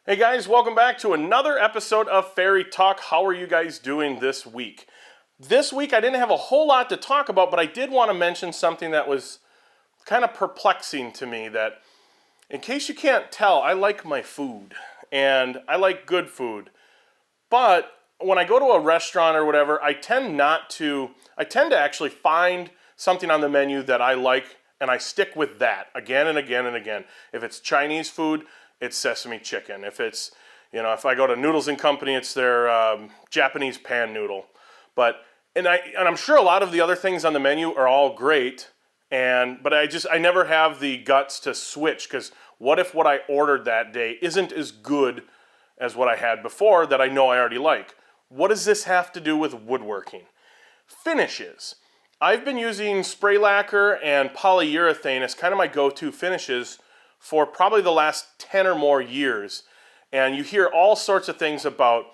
Hey guys, welcome back to another episode of FerryTalk. How are you guys doing this week? This week I didn't have a whole lot to talk about, but I did want to mention something that was kind of perplexing to me that, in case you can't tell, I like my food, and I like good food. But when I go to a restaurant or whatever, I tend to actually find something on the menu that I like, and I stick with that again and again and again. If it's Chinese food, it's sesame chicken. If it's, if I go to Noodles and Company, it's their Japanese pan noodle. And I'm sure a lot of the other things on the menu are all great, but I never have the guts to switch, because what if what I ordered that day isn't as good as what I had before that I know I already like? What does this have to do with woodworking? Finishes. I've been using spray lacquer and polyurethane as kind of my go-to finishes for probably the last 10 or more years. And you hear all sorts of things about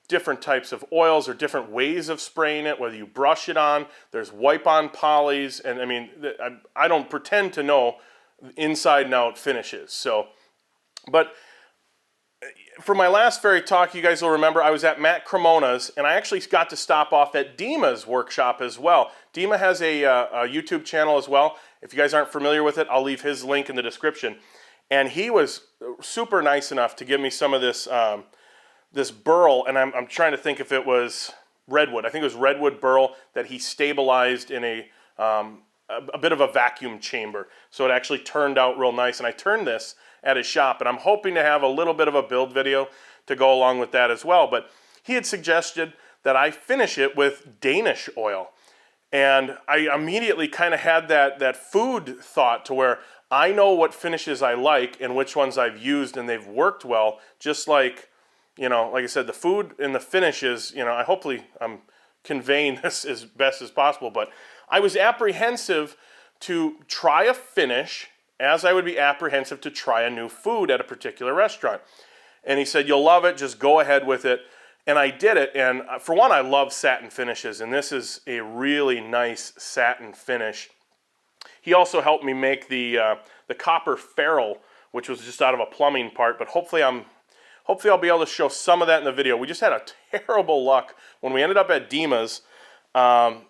different types of oils or different ways of spraying it, whether you brush it on, there's wipe-on polys, and I don't pretend to know inside and out finishes. But for my last Fairy Talk, you guys will remember I was at Matt Cremona's, and I actually got to stop off at Dima's workshop as well. Dima has a YouTube channel as well. If you guys aren't familiar with it, I'll leave his link in the description. And he was super nice enough to give me some of this this burl, and I'm trying to think if it was redwood. I think it was redwood burl that he stabilized in a bit of a vacuum chamber. So it actually turned out real nice, and I turned this at his shop, and I'm hoping to have a little bit of a build video to go along with that as well. But he had suggested that I finish it with Danish oil. And I immediately kind of had that food thought to where I know what finishes I like and which ones I've used and they've worked well, just like, like I said, the food and the finishes, hopefully I'm conveying this as best as possible, but I was apprehensive to try a finish as I would be apprehensive to try a new food at a particular restaurant. And he said, you'll love it, just go ahead with it. And I did it, and for one, I love satin finishes, and this is a really nice satin finish. He also helped me make the copper ferrule, which was just out of a plumbing part, but hopefully I'll be able to show some of that in the video. We just had a terrible luck when we ended up at Dima's. I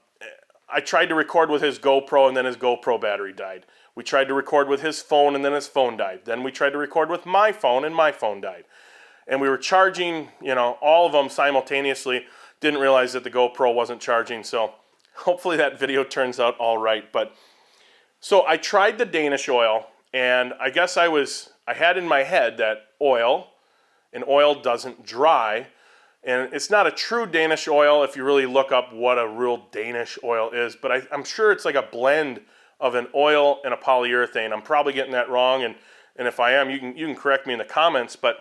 tried to record with his GoPro, and then his GoPro battery died. We tried to record with his phone, and then his phone died. Then we tried to record with my phone, and my phone died. And we were charging, all of them simultaneously. Didn't realize that the GoPro wasn't charging, so hopefully that video turns out all right. So I tried the Danish oil, and I guess I had in my head that oil doesn't dry. And it's not a true Danish oil if you really look up what a real Danish oil is, but I'm sure it's like a blend of an oil and a polyurethane. I'm probably getting that wrong, and if I am, you can correct me in the comments, but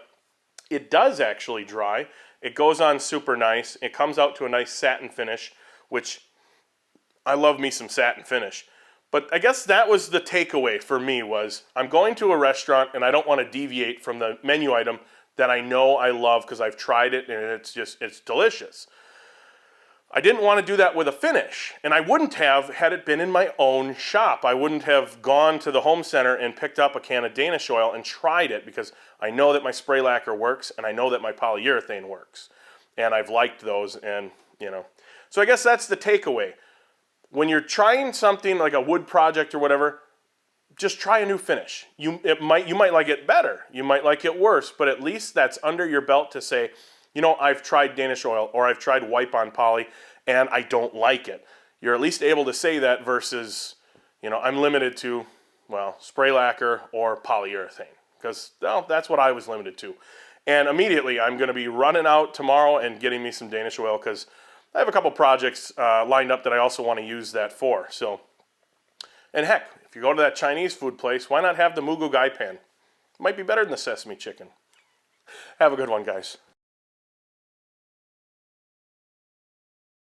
it does actually dry. It goes on super nice. It comes out to a nice satin finish, which I love me some satin finish. But I guess that was the takeaway for me, was I'm going to a restaurant and I don't want to deviate from the menu item that I know I love because I've tried it and it's delicious. I didn't want to do that with a finish, and I wouldn't have had it been in my own shop. I wouldn't have gone to the home center and picked up a can of Danish oil and tried it, because I know that my spray lacquer works and I know that my polyurethane works. And I've liked those, and So I guess that's the takeaway. When you're trying something like a wood project or whatever, just try a new finish. You might like it better, you might like it worse, but at least that's under your belt to say, I've tried Danish oil or I've tried wipe-on poly and I don't like it. You're at least able to say that versus, I'm limited to, spray lacquer or polyurethane, because that's what I was limited to. And immediately I'm going to be running out tomorrow and getting me some Danish oil, because I have a couple projects lined up that I also want to use that for. And heck, if you go to that Chinese food place, why not have the Mugu Gai pan? It might be better than the sesame chicken. Have a good one, guys.